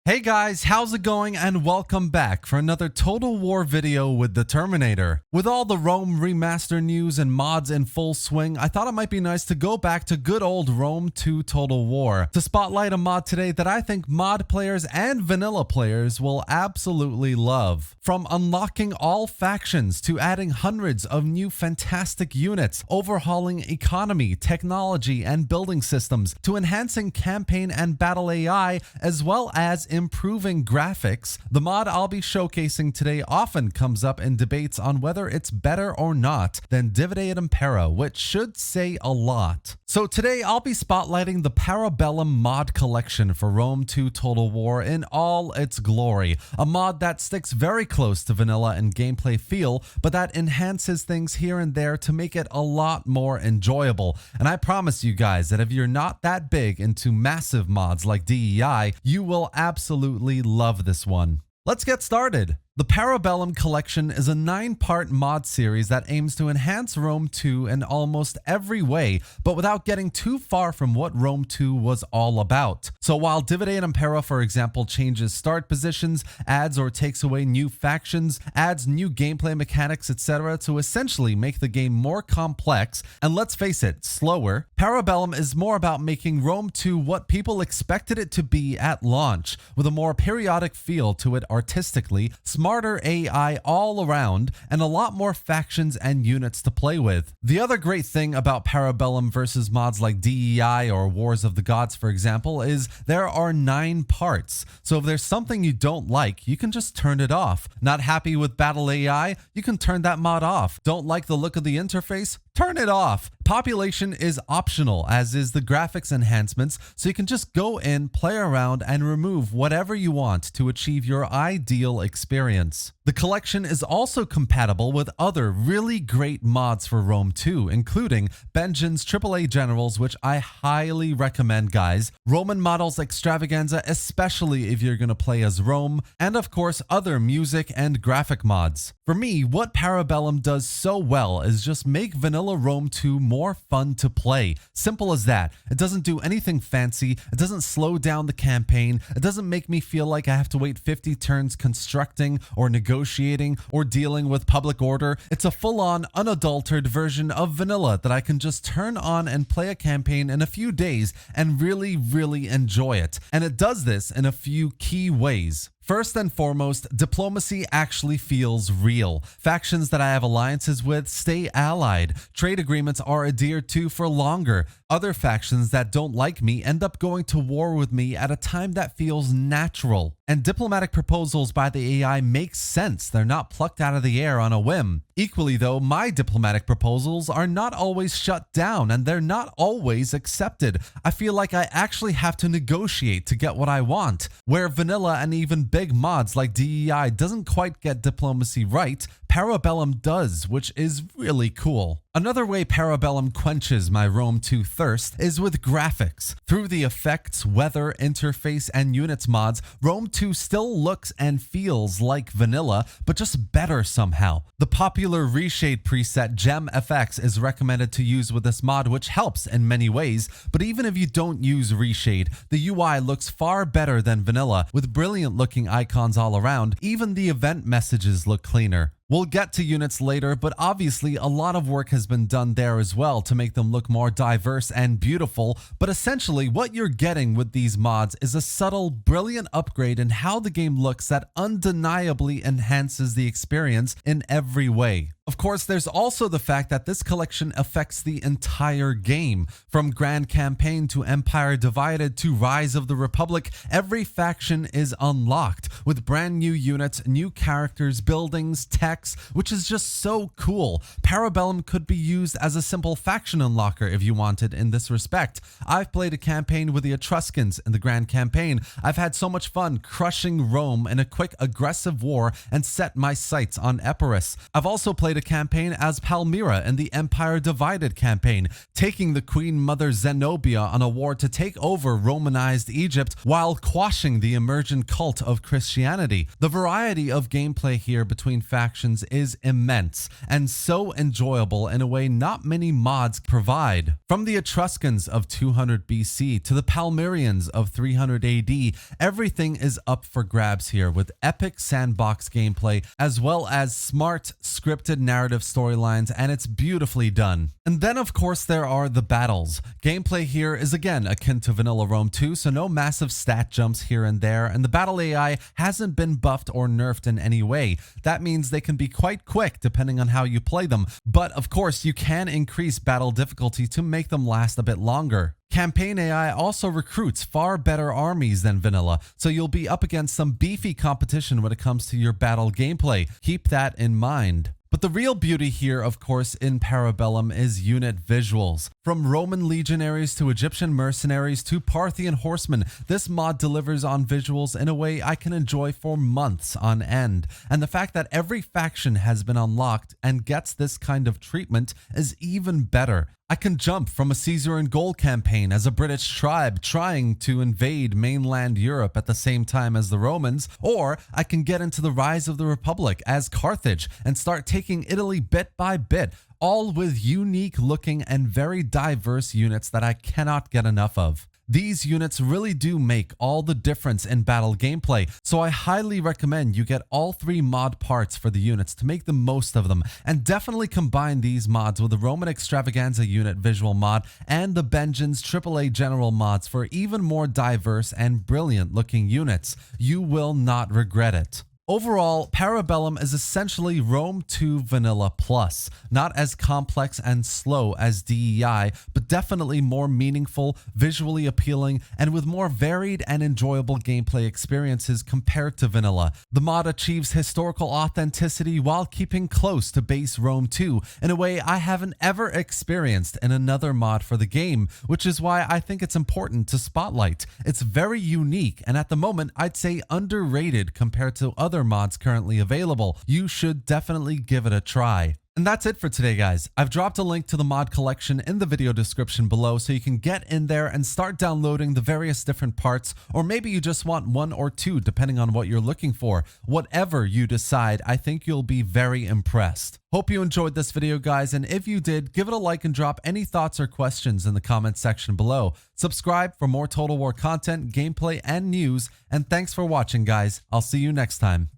Hey guys, how's it going and welcome back for another Total War video with the Terminator. With all the Rome Remaster news and mods in full swing, I thought it might be nice to go back to good old Rome 2 Total War to spotlight a mod today that I think mod players and vanilla players will absolutely love. From unlocking all factions to adding hundreds of new fantastic units, overhauling economy, technology, and building systems, to enhancing campaign and battle AI, as well as improving graphics, the mod I'll be showcasing today often comes up in debates on whether it's better or not than Divide Et Impera, which should say a lot. So today I'll be spotlighting the Parabellum mod collection for Rome 2 Total War in all its glory, a mod that sticks very close to vanilla in gameplay feel, but that enhances things here and there to make it a lot more enjoyable. And I promise you guys that if you're not that big into massive mods like DEI, you will absolutely love this one. Let's get started. The Parabellum collection is a 9-part mod series that aims to enhance Rome 2 in almost every way, but without getting too far from what Rome 2 was all about. So while Divide Et Impera, for example, changes start positions, adds or takes away new factions, adds new gameplay mechanics, etc. to essentially make the game more complex, and let's face it, slower, Parabellum is more about making Rome 2 what people expected it to be at launch, with a more periodic feel to it artistically, smarter AI all around, and a lot more factions and units to play with. The other great thing about Parabellum versus mods like DEI or Wars of the Gods, for example, is there are 9 parts. So if there's something you don't like, you can just turn it off. Not happy with battle AI? You can turn that mod off. Don't like the look of the interface? Turn it off. Population is optional, as is the graphics enhancements, so you can just go in, play around, and remove whatever you want to achieve your ideal experience. The collection is also compatible with other really great mods for Rome 2, including Benjen's AAA Generals, which I highly recommend, guys, Roman Models Extravaganza, especially if you're going to play as Rome, and of course other music and graphic mods. For me, what Parabellum does so well is just make vanilla Rome 2 more fun to play. Simple as that. It doesn't do anything fancy, it doesn't slow down the campaign, it doesn't make me feel like I have to wait 50 turns constructing or negotiating or dealing with public order. It's a full-on, unadulterated version of vanilla that I can just turn on and play a campaign in a few days and really enjoy it. And it does this in a few key ways. First and foremost, diplomacy actually feels real. Factions that I have alliances with stay allied. Trade agreements are adhered to for longer. Other factions that don't like me end up going to war with me at a time that feels natural. And diplomatic proposals by the AI make sense. They're not plucked out of the air on a whim. Equally though, my diplomatic proposals are not always shut down and they're not always accepted. I feel like I actually have to negotiate to get what I want. Where vanilla and even big mods like DEI doesn't quite get diplomacy right, Parabellum does, which is really cool. Another way Parabellum quenches my Rome 2 thirst is with graphics. Through the effects, weather, interface, and units mods, Rome 2 still looks and feels like vanilla, but just better somehow. The popular reshade preset Gem FX is recommended to use with this mod, which helps in many ways, but even if you don't use reshade, the UI looks far better than vanilla, with brilliant looking icons all around. Even the event messages look cleaner. We'll get to units later, but obviously a lot of work has been done there as well to make them look more diverse and beautiful, but essentially what you're getting with these mods is a subtle, brilliant upgrade in how the game looks that undeniably enhances the experience in every way. Of course, there's also the fact that this collection affects the entire game. From Grand Campaign to Empire Divided to Rise of the Republic, every faction is unlocked with brand new units, new characters, buildings, techs, which is just so cool. Parabellum could be used as a simple faction unlocker if you wanted in this respect. I've played a campaign with the Etruscans in the Grand Campaign. I've had so much fun crushing Rome in a quick aggressive war and set my sights on Epirus. I've also played played a campaign as Palmyra in the Empire Divided campaign, taking the Queen Mother Zenobia on a war to take over Romanized Egypt while quashing the emergent cult of Christianity. The variety of gameplay here between factions is immense and so enjoyable in a way not many mods provide. From the Etruscans of 200 BC to the Palmyrians of 300 AD, everything is up for grabs here with epic sandbox gameplay as well as smart scripted narrative storylines, and it's beautifully done. And then of course there are the battles. Gameplay here is again akin to vanilla Rome 2, so no massive stat jumps here and there, and the battle AI hasn't been buffed or nerfed in any way. That means they can be quite quick depending on how you play them, but of course you can increase battle difficulty to make them last a bit longer. Campaign AI also recruits far better armies than vanilla, so you'll be up against some beefy competition when it comes to your battle gameplay. Keep that in mind. But the real beauty here, of course, in Parabellum is unit visuals. From Roman legionaries to Egyptian mercenaries to Parthian horsemen, this mod delivers on visuals in a way I can enjoy for months on end. And the fact that every faction has been unlocked and gets this kind of treatment is even better. I can jump from a Caesar and Gaul campaign as a British tribe trying to invade mainland Europe at the same time as the Romans, or I can get into the rise of the Republic as Carthage and start taking Italy bit by bit, all with unique looking and very diverse units that I cannot get enough of. These units really do make all the difference in battle gameplay, so I highly recommend you get all 3 mod parts for the units to make the most of them, and definitely combine these mods with the Roman Extravaganza unit visual mod and the Benjin's AAA General mods for even more diverse and brilliant looking units. You will not regret it. Overall, Parabellum is essentially Rome 2 Vanilla Plus, not as complex and slow as DEI, but definitely more meaningful, visually appealing, and with more varied and enjoyable gameplay experiences compared to Vanilla. The mod achieves historical authenticity while keeping close to base Rome 2 in a way I haven't ever experienced in another mod for the game, which is why I think it's important to spotlight. It's very unique, and at the moment I'd say underrated compared to other mods currently available. You should definitely give it a try. And that's it for today, guys. I've dropped a link to the mod collection in the video description below so you can get in there and start downloading the various different parts, or maybe you just want 1 or 2 depending on what you're looking for. Whatever you decide, I think you'll be very impressed. Hope you enjoyed this video, guys, and if you did, give it a like and drop any thoughts or questions in the comment section below. Subscribe for more Total War content, gameplay, and news, and thanks for watching, guys. I'll see you next time.